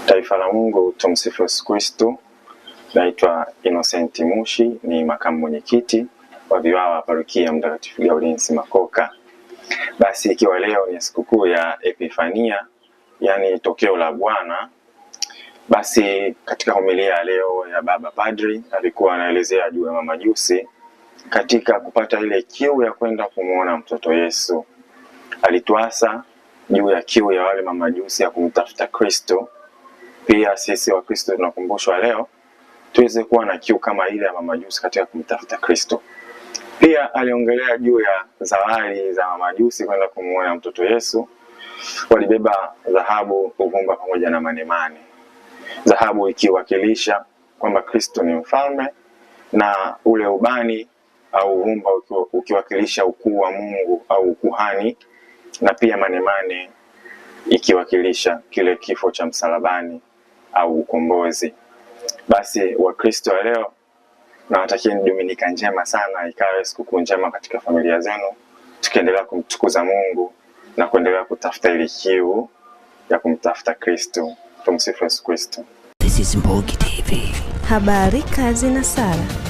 Taifa la Mungu, tumsifu Yesu Kristo. Naitwa Innocent Mushi, ni makamu mwenyekiti wa Viwawa Parokia Mtakatifu Gaudensi Makoka. Basi ikiwa leo ni sikukuu ya Epifania, yani tokeo la Bwana, basi katika homilia ya leo ya Baba Padri alikuwa anaelezea juu ya mamajusi katika kupata ile kiu ya kwenda kumuona mtoto Yesu. Alituasa juu ya kiu ya wale mamajusi ya kumtafuta Kristo. Pia sisi wa Kristo tunakumbushwa leo tuweze kuwa na kiu kama ile ya mamajusi katika kumtafuta Kristo. Pia aliongelea juu ya zawadi za mamajusi kwenda kumuona mtoto Yesu. Walibeba dhahabu, uvumba pamoja na manemane. Dhahabu ikiwakilisha kwamba Kristo ni mfalme, na ule ubani au uvumba ukiwakilisha ukuu wa Mungu au ukuhani, na pia manemane ikiwakilisha kile kifo cha msalabani au ukombozi. Basi Wakristo wa leo nawatakieni Dominika njema sana, ikawe sikukuu njema katika familia zenu, tukiendelea kumtukuza Mungu na kuendelea kutafuta ile kiu ya kumtafuta Kristo. Tumsifu Yesu Kristo. This is Mbogi TV. Habari, kazi na sala.